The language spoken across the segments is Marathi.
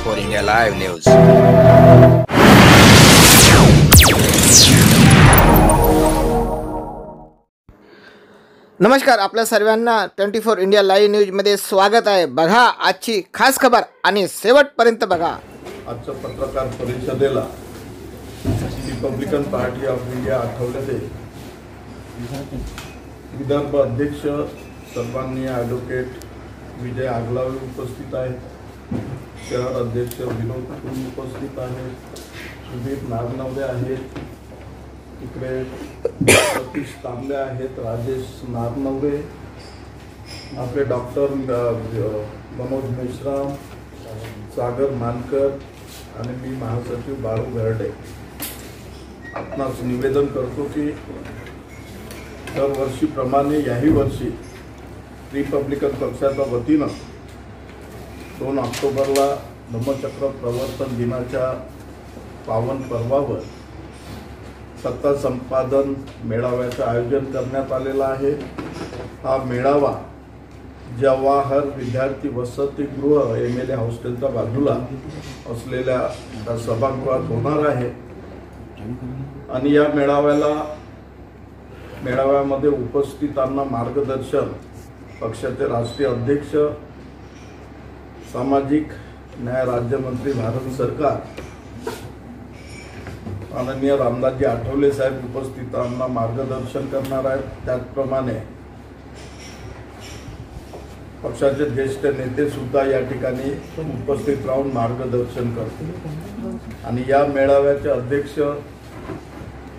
24 इंडिया लाईव्ह न्यूज। नमस्कार, आपल्या सर्वांना 24 इंडिया लाईव्ह न्यूज मध्ये स्वागत आहे। बघा आजची खास खबर आणि शेवटपर्यंत बघा। आजच्या पत्रकार परिषदेला रिपब्लिकन पार्टी ऑफ इंडिया आठवड्याचे विदर्भ अध्यक्ष सन्माननीय ॲडव्होकेट विजय आगलावे उपस्थित आहेत, शहर अध्यक्ष विनोद कुटुंब उपस्थित आहेत, सुदीप नागनवरे आहेत, इकडे सतीश तांबे आहेत, राजेश नागनवरे, आपले डॉक्टर मनोज मेश्राम, सागर मानकर आणि मी महासचिव बाळू गर्डे। आपणास निवेदन करतो की दरवर्षीप्रमाणे याही वर्षी रिपब्लिकन पक्षाच्या वतीनं 2 ऑक्टोबरला धम्मचक्र प्रवर्तन दिनाच्या पावन पर्वावर सत्ता संपादन मेळाव्याचं आयोजन करण्यात आलेलं आहे। हा मेळावा जवाहर विद्यार्थी वसतिगृह MLA हॉस्टेलच्या बाजूला असलेल्या त्या सभागृहात होणार आहे आणि या मेळाव्यामध्ये उपस्थितांना मार्गदर्शन पक्षाचे राष्ट्रीय अध्यक्ष सामाजिक न्याय राज्यमंत्री भारत सरकार माननीय रामदासजी आठवले साहेब उपस्थितांना मार्गदर्शन करणार आहेत। त्याचप्रमाणे पक्षाचे ज्येष्ठ नेते सुद्धा या ठिकाणी उपस्थित राहून मार्गदर्शन करतील आणि या मेळाव्याचे अध्यक्ष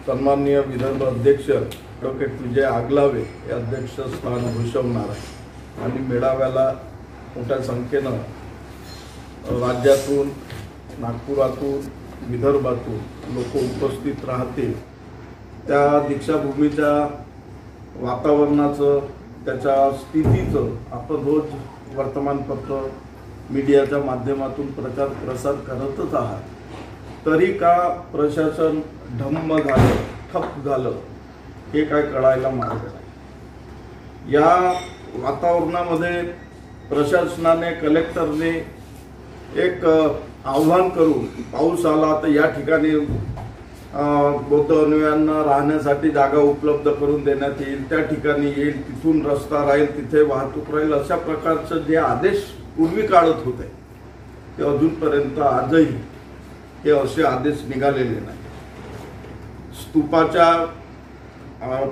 सन्माननीय विदर्भ अध्यक्ष ॲडव्होकेट विजय आगलावे हे अध्यक्षस्थान भूषवणार आहे आणि मेळाव्याला मोठ्या संख्येनं राज्यातून, नागपुरातून, विदर्भातून लोक उपस्थित राहतील। त्या दीक्षाभूमीच्या वातावरणाचं, त्याच्या स्थितीचं आपण रोज वर्तमानपत्र मीडियाच्या माध्यमातून प्रचार प्रसार करतच आहात, तरी का प्रशासन ढम्म झालं, ठप्प झालं हे काय कळायला मार्ग नाही। या वातावरणामध्ये प्रशासनाने, कलेक्टरने एक आव्हान करून पाऊस आला तर या ठिकाणी बौद्ध अनुयायांना राहण्यासाठी जागा उपलब्ध करून देण्यात येईल, त्या ठिकाणी येईल, तिथून रस्ता राहील, तिथे वाहतूक राहील, अशा प्रकारचे जे आदेश पूर्वी काढत होते ते अजूनपर्यंत आजही हे असे आदेश निघालेले नाही। स्तूपाच्या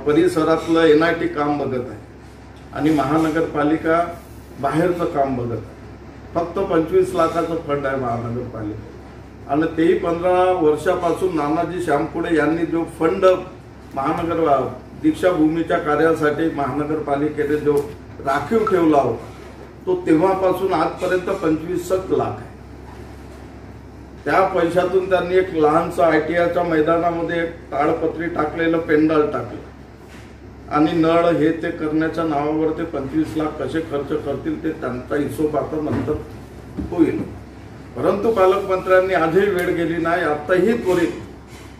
परिसरातलं NIT काम बघत आहे आणि महानगरपालिका बाहेरचं काम बघत आहे। फक्त 25 लाखाचं फंड आहे महानगरपालिका आणि तेही 15 वर्षापासून नानाजी श्यामपुडे यांनी जो फंड महानगर दीक्षाभूमीच्या कार्यासाठी महानगरपालिकेने जो राखीव ठेवला होता तो तेव्हापासून आजपर्यंत 25 लाख आहे। त्या पैशातून त्यांनी एक लहानसं ITIच्या मैदानामध्ये एक ताडपत्री टाकलेलं पेंडॉल टाकलं आणि नळ हे ते करण्याच्या नावावर ते 25 लाख कसे खर्च करतील ते त्यांचा हिशोब आता नंतर होईल। परंतु पालकमंत्र्यांनी आजही वेळ गेली नाही, आताही त्वरित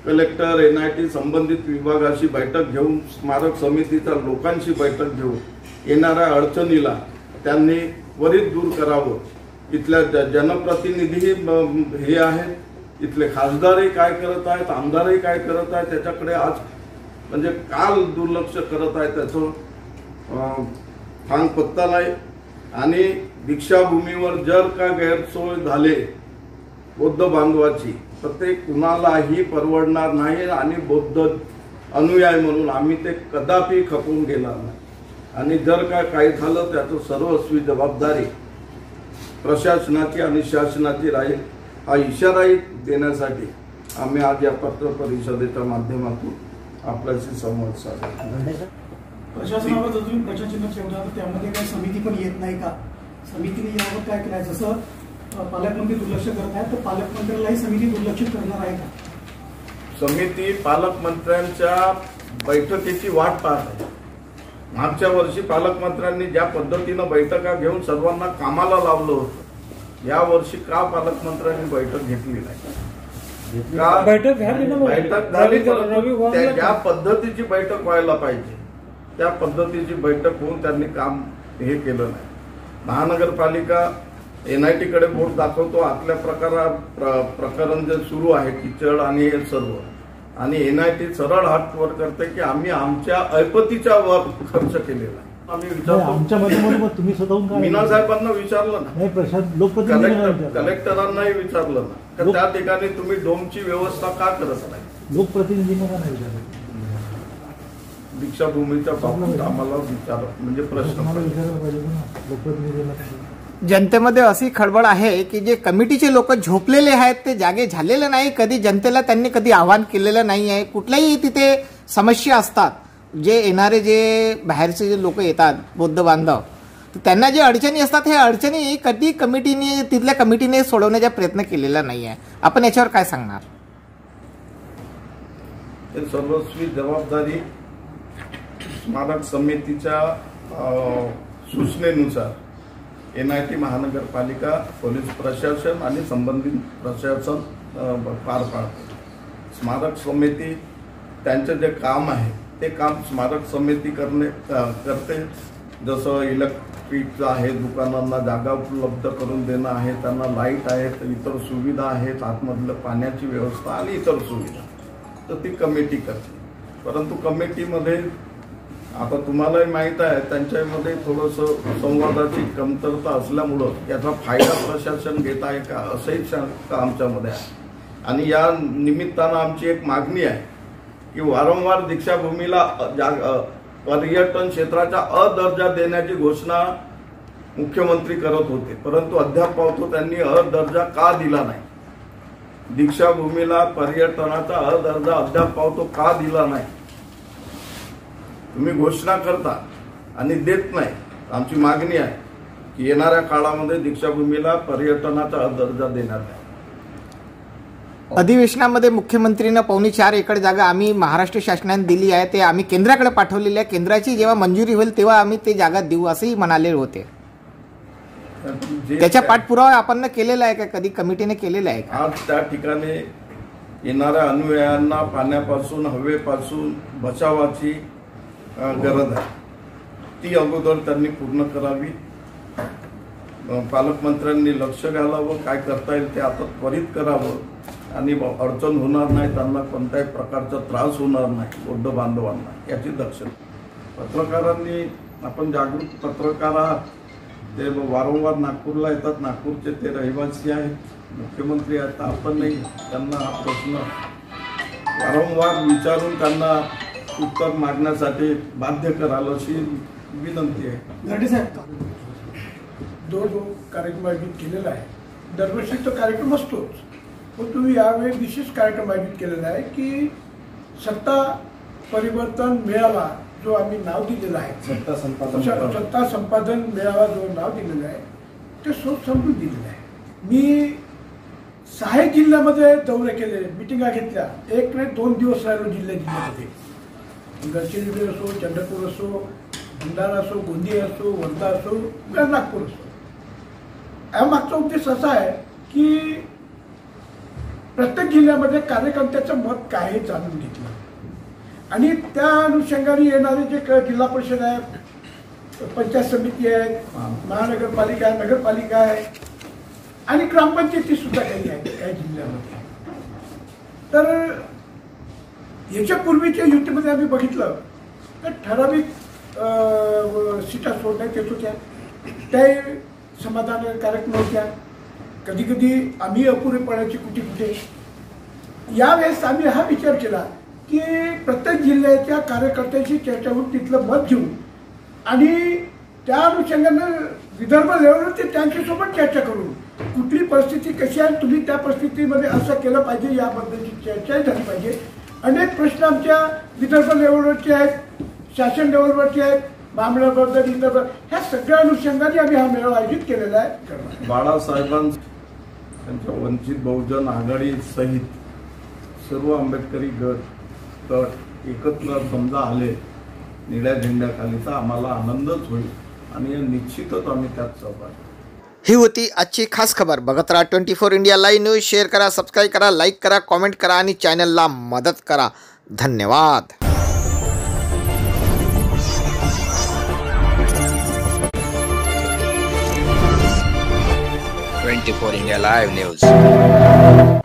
कलेक्टर, NIT संबंधित विभागाशी बैठक घेऊन, स्मारक समितीच्या लोकांशी बैठक घेऊन येणाऱ्या अडचणीला त्यांनी त्वरित दूर करावं। इथल्या जनप्रतिनिधी हे आहेत, इथले खासदारही काय करत आहेत, आमदारही काय करत आहेत, त्याच्याकडे आज म्हणजे काल दुर्लक्ष करत आहे, त्याचं थांग पत्ता नाही। आणि दीक्षाभूमीवर जर का गैरसोय झाले बौद्ध बांधवाची तर ते कुणालाही परवडणार नाही आणि बौद्ध अनुयायी म्हणून आम्ही ते कदापि खपवून घेणार नाही आणि जर का काही झालं त्याचं सर्वस्वी जबाबदारी प्रशासनाची आणि शासनाची राहील, हा इशाराही देण्यासाठी आम्ही आज या पत्र परिषदेच्या माध्यमातून आपल्याशी संवाद साधला। प्रशासनावर जर तुम्ही प्रशासनात ठेवला तर त्यामध्ये काही समिती पण येत नाही का? समितीने यावर काय केलं? जसं पालकमंत्री दुर्लक्ष करत आहेत तर पालकमंत्र्यालाही समिती दुर्लक्षित करणार आहे का? समिती पालकमंत्र्यांच्या बैठकीची वाट पाहत आहे। मागच्या वर्षी पालकमंत्र्यांनी ज्या पद्धतीनं बैठका घेऊन सर्वांना कामाला लावलं होतं, या वर्षी का पालकमंत्र्यांनी बैठक घेतली नाही? बैठक झाली, ज्या पद्धतीची बैठक व्हायला पाहिजे त्या पद्धतीची बैठक होऊन त्यांनी काम हे केलं नाही। महानगरपालिका NIT कडे बोट दाखवतो. आतल्या प्रकरण जे सुरू आहे किचड आणि हे सर्व, आणि NIT सरळ हात वर करते की आम्ही आमच्या ऐपतीच्या वर खर्च केलेला. आम्ही आमच्या तुम्ही स्वतःहून काय मीना साहेबांना विचारलं ना, नाही प्रशांत लोकप्रतिनिधी कलेक्टरांनाही विचारलं ना, तर त्या ठिकाणी तुम्ही डोमची व्यवस्था का करत नाही? लोकप्रतिनिधींना का नाही विचारलं? दीक्षाभूमीच्या बाबतीत आम्हाला म्हणजे प्रश्न विचारायला पाहिजे ना लोकप्रतिनिधींना. जनतेमध्ये अशी खळबळ आहे की जे कमिटीचे लोक झोपलेले आहेत ते जागे झालेले नाही. कधी जनतेला त्यांनी कधी आवाहन केलेलं नाही आहे. कुठल्याही तिथे समस्या असतात, जे येणारे जे बाहेरचे जे लोक येतात बौद्ध बांधव, त्यांना जे अडचणी असतात हे अडचणी कधी तिथल्या कमिटीने सोडवण्याचा प्रयत्न केलेला नाही आहे. आपण याच्यावर काय सांगणार? सर्वस्वी जबाबदारी स्मारक समितीच्या सूचनेनुसार NIT महानगरपालिका, पोलीस प्रशासन आणि संबंधित प्रशासन पार पाडते. स्मारक समिती त्यांचे जे काम आहे ते काम स्मारक समिती करते. जसं इलेक्ट्रिकचं आहे, दुकानांना जागा उपलब्ध करून देणं आहे, त्यांना लाईट आहेत, इतर सुविधा आहेत, आतमधलं पाण्याची व्यवस्था आणि इतर सुविधा, तर ती कमिटी करते. परंतु कमिटीमध्ये आता तुम्हालाही माहीत आहे त्यांच्यामध्ये थोडंसं संवादाची कमतरता असल्यामुळं याचा फायदा प्रशासन घेत आहे का असंही शंका आमच्यामध्ये आहे. आणि या निमित्तानं आमची एक मागणी आहे की वारंवार दीक्षाभूमीला पर्यटन क्षेत्राचा दर्जा देण्याची घोषणा मुख्यमंत्री करत होते, परंतु अद्याप त्यांनी दर्जा का दिला नाही? दीक्षाभूमीला पर्यटनाचा दर्जा अद्याप का दिला नाही? तुम्ही घोषणा करता आणि देत नाही. आमची मागणी आहे की येणाऱ्या काळामध्ये दीक्षाभूमीला पर्यटनाचा दर्जा देण्यात आहे. अधिवेशनामध्ये मुख्यमंत्रीनं 4.25 एकर जागा आम्ही महाराष्ट्र शासनाने दिली आहे, ते आम्ही केंद्राकडे पाठवलेली आहे. केंद्राची जेव्हा मंजुरी होईल तेव्हा आम्ही ते जागा देऊ असंही म्हणाले होते. त्याच्या पाठपुरावा आपण केलेला आहे का? कधी कमिटीने केलेला आहे का? आज त्या ठिकाणी येणाऱ्या अनुयायांना पाण्यापासून, हवेपासून बचावाची गरज आहे. ती अगोदर त्यांनी पूर्ण करावी. पालकमंत्र्यांनी लक्ष घालावं, काय करता येईल ते आता त्वरित करावं आणि अडचण होणार नाही, त्यांना कोणत्याही प्रकारचा त्रास होणार नाही बौद्ध बांधवांना, याची दक्षता. पत्रकारांनी, आपण जागृत पत्रकार आहात, ते वारंवार नागपूरला येतात, नागपूरचे ते रहिवासी आहेत, मुख्यमंत्री आहेत, आपण नाही त्यांना हा प्रश्न वारंवार विचारून त्यांना उत्तर मागण्यासाठी बाध्य कराल अशी विनंती आहे. गाडी साहेब, जो कार्यक्रम आयोजित केलेला आहे, दरवर्षी तो कार्यक्रम असतोच, पण तुम्ही यावेळी विशेष कार्यक्रम आयोजित केलेला आहे की सत्ता परिवर्तन मेळावा, जो आम्ही नाव दिलेला आहे, सत्ता संपादन मेळावा जो नाव दिलेला आहे ते समजून दिलेलं आहे. मी 6 जिल्ह्यामध्ये दौरे केले, मिटिंगा घेतल्या, 1 नाही 2 दिवस राहिलो जिल्ह्यामध्ये. गडचिरोली असो, चंद्रपूर असो, भंडारा असो, गोंदिया असो, वर्धा असो, नागपूर असो. यामागचा उद्देश असा आहे की प्रत्येक जिल्ह्यामध्ये कार्यकर्त्याचं मत काय हे जाणून घेतलं आणि त्या अनुषंगाने येणारे जे जिल्हा परिषद आहे, पंचायत समिती आहे, महानगरपालिका आहे, नगरपालिका आहे आणि ग्रामपंचायती सुद्धा काही आहेत काही जिल्ह्यामध्ये. तर याच्यापूर्वीच्या युतीमध्ये आम्ही बघितलं तर ठराविक सीटा सोडण्यात येत होत्या, त्या समाधानकारक नव्हत्या, कधी कधी आम्ही अपुरे पडायची कुठे कुठे. यावेळेस आम्ही हा विचार केला की प्रत्येक जिल्ह्याच्या कार्यकर्त्यांशी चर्चा होऊन तिथलं मत घेऊन आणि त्या अनुषंगानं विदर्भ लेवलवर ते त्यांच्यासोबत चर्चा करून कुठली परिस्थिती कशी आहे, तुम्ही त्या परिस्थितीमध्ये असं केलं पाहिजे याबद्दलची चर्चाही झाली पाहिजे. अनेक प्रश्न आमच्या विदर्भ लेवलवरचे आहेत, शासन लेवलवरचे आहेत, मामल्याबद्दल इतर, ह्या सगळ्या अनुषंगाने आम्ही हा मेळावा आयोजित केलेला आहे. बाळासाहेबांच्या वंचित बहुजन आघाडी सहित सर्व आंबेडकरी गट एकत्र समजा आले निळ्या झेंड्याखाली तर आम्हाला आनंदच होईल आणि निश्चितच आम्ही त्यात सहभागी. ही होती आजची खास खबर. बघत राहा 24 इंडिया लाईव्ह न्यूज. शेअर करा, सबस्क्राईब करा, लाईक करा, कॉमेंट करा आणि चॅनलला मदत करा. धन्यवाद. 24 India Live News.